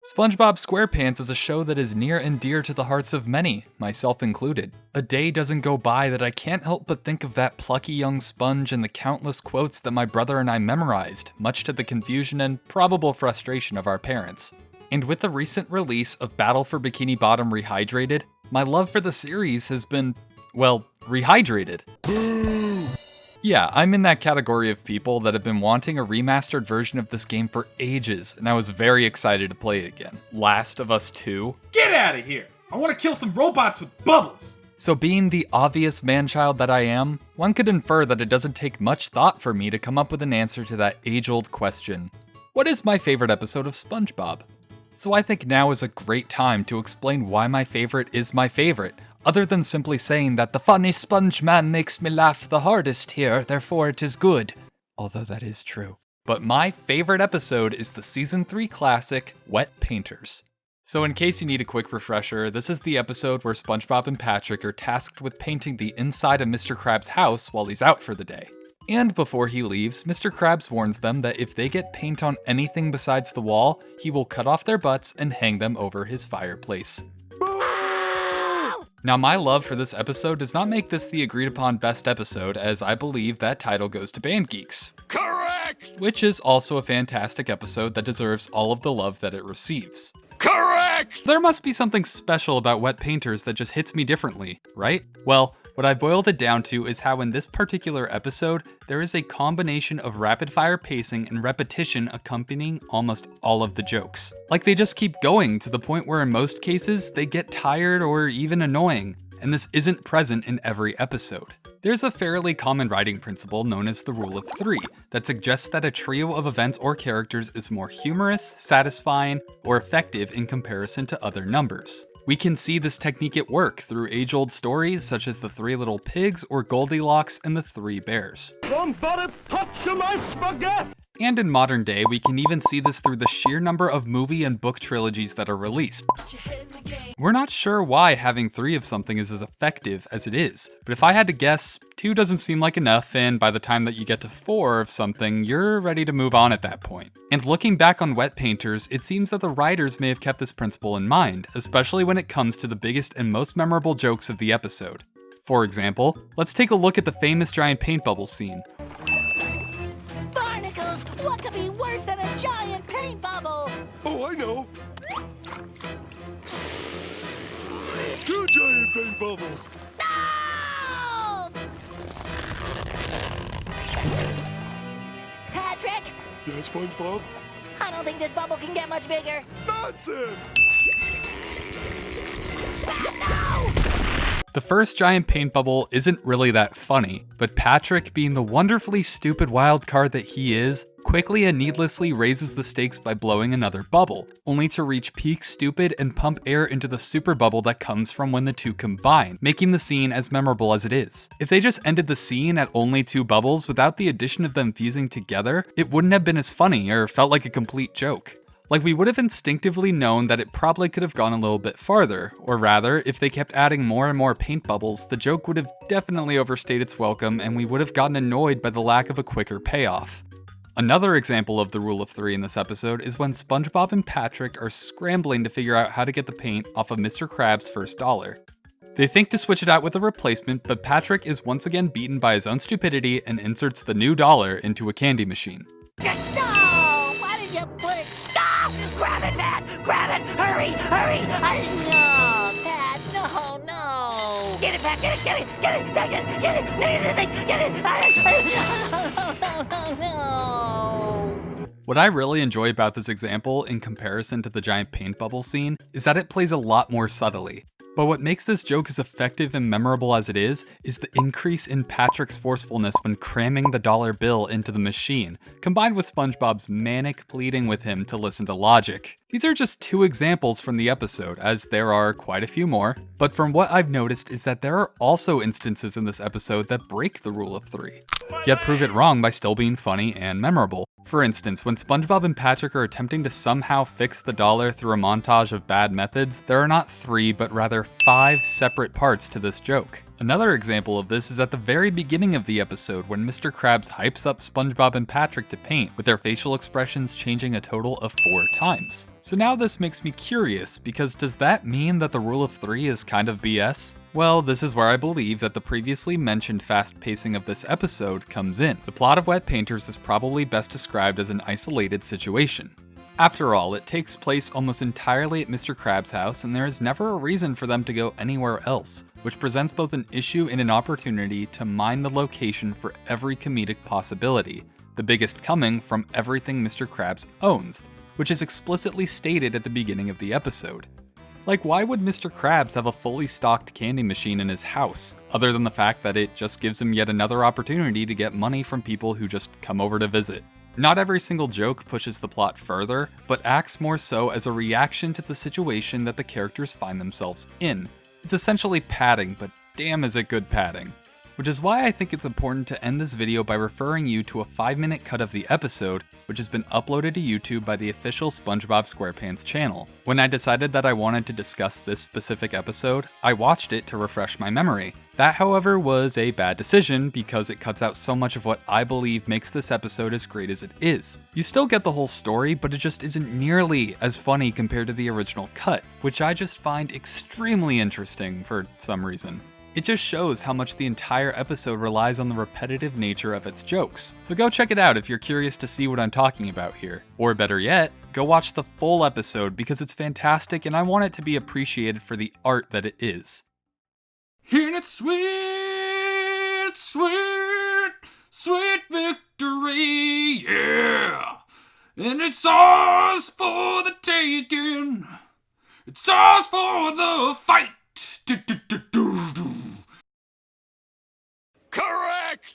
SpongeBob SquarePants is a show that is near and dear to the hearts of many, myself included. A day doesn't go by that I can't help but think of that plucky young sponge and the countless quotes that my brother and I memorized, much to the confusion and probable frustration of our parents. And with the recent release of Battle for Bikini Bottom Rehydrated, my love for the series has been, well, rehydrated. Yeah, I'm in that category of people that have been wanting a remastered version of this game for ages, and I was very excited to play it again. Last of Us 2? Get out of here! I want to kill some robots with bubbles! So being the obvious man-child that I am, one could infer that it doesn't take much thought for me to come up with an answer to that age-old question. What is my favorite episode of SpongeBob? So I think now is a great time to explain why my favorite is my favorite, other than simply saying that the funny sponge man makes me laugh the hardest here, therefore it is good. Although that is true. But my favorite episode is the Season 3 classic, Wet Painters. So in case you need a quick refresher, this is the episode where SpongeBob and Patrick are tasked with painting the inside of Mr. Krabs' house while he's out for the day. And before he leaves, Mr. Krabs warns them that if they get paint on anything besides the wall, he will cut off their butts and hang them over his fireplace. Now, my love for this episode does not make this the agreed upon best episode, as I believe that title goes to Band Geeks. Correct! Which is also a fantastic episode that deserves all of the love that it receives. Correct! There must be something special about Wet Painters that just hits me differently, right? Well, what I boiled it down to is how in this particular episode, there is a combination of rapid-fire pacing and repetition accompanying almost all of the jokes. Like they just keep going to the point where in most cases, they get tired or even annoying, and this isn't present in every episode. There's a fairly common writing principle known as the rule of three that suggests that a trio of events or characters is more humorous, satisfying, or effective in comparison to other numbers. We can see this technique at work through age-old stories such as The Three Little Pigs or Goldilocks and the Three Bears. Somebody touch my spaghetti! And in modern day, we can even see this through the sheer number of movie and book trilogies that are released. We're not sure why having 3 of something is as effective as it is, but if I had to guess, 2 doesn't seem like enough, and by the time that you get to 4 of something, you're ready to move on at that point. And looking back on Wet Painters, it seems that the writers may have kept this principle in mind, especially when it comes to the biggest and most memorable jokes of the episode. For example, let's take a look at the famous giant paint bubble scene. Barnacles! What could be worse than a giant paint bubble? Oh, I know. 2 giant paint bubbles. No! Patrick, Yeah, SpongeBob? I don't think this bubble can get much bigger. Nonsense! The first giant paint bubble isn't really that funny, but Patrick, being the wonderfully stupid wild card that he is, quickly and needlessly raises the stakes by blowing another bubble, only to reach peak stupid and pump air into the super bubble that comes from when the two combine, making the scene as memorable as it is. If they just ended the scene at only 2 bubbles without the addition of them fusing together, it wouldn't have been as funny or felt like a complete joke. Like, we would have instinctively known that it probably could have gone a little bit farther, or rather, if they kept adding more and more paint bubbles, the joke would have definitely overstayed its welcome and we would have gotten annoyed by the lack of a quicker payoff. Another example of the rule of 3 in this episode is when SpongeBob and Patrick are scrambling to figure out how to get the paint off of Mr. Krabs' first dollar. They think to switch it out with a replacement, but Patrick is once again beaten by his own stupidity and inserts the new dollar into a candy machine. No! Why did you put it? Ah! Grab it, Pat! Grab it! Hurry! Hurry! No, Pat! No, no! Get it, Pat! Get it! Get it! Get it! Get it! Get it! Get it! No, no! What I really enjoy about this example, in comparison to the giant paint bubble scene, is that it plays a lot more subtly. But what makes this joke as effective and memorable as it is the increase in Patrick's forcefulness when cramming the dollar bill into the machine, combined with SpongeBob's manic pleading with him to listen to logic. These are just 2 examples from the episode, as there are quite a few more, but from what I've noticed is that there are also instances in this episode that break the rule of 3, yet prove it wrong by still being funny and memorable. For instance, when SpongeBob and Patrick are attempting to somehow fix the dollar through a montage of bad methods, there are not 3 but rather 5 separate parts to this joke. Another example of this is at the very beginning of the episode when Mr. Krabs hypes up SpongeBob and Patrick to paint, with their facial expressions changing a total of 4 times. So now this makes me curious, because does that mean that the rule of 3 is kind of BS? Well, this is where I believe that the previously mentioned fast pacing of this episode comes in. The plot of Wet Painters is probably best described as an isolated situation. After all, it takes place almost entirely at Mr. Krabs' house, and there is never a reason for them to go anywhere else, which presents both an issue and an opportunity to mine the location for every comedic possibility, the biggest coming from everything Mr. Krabs owns, which is explicitly stated at the beginning of the episode. Like, why would Mr. Krabs have a fully stocked candy machine in his house, other than the fact that it just gives him yet another opportunity to get money from people who just come over to visit? Not every single joke pushes the plot further, but acts more so as a reaction to the situation that the characters find themselves in. It's essentially padding, but damn is it good padding. Which is why I think it's important to end this video by referring you to a 5-minute cut of the episode, which has been uploaded to YouTube by the official SpongeBob SquarePants channel. When I decided that I wanted to discuss this specific episode, I watched it to refresh my memory. That, however, was a bad decision because it cuts out so much of what I believe makes this episode as great as it is. You still get the whole story, but it just isn't nearly as funny compared to the original cut, which I just find extremely interesting for some reason. It just shows how much the entire episode relies on the repetitive nature of its jokes. So go check it out if you're curious to see what I'm talking about here. Or better yet, go watch the full episode because it's fantastic and I want it to be appreciated for the art that it is. And it's sweet, sweet, sweet victory, yeah. And it's ours for the taking. It's ours for the fight.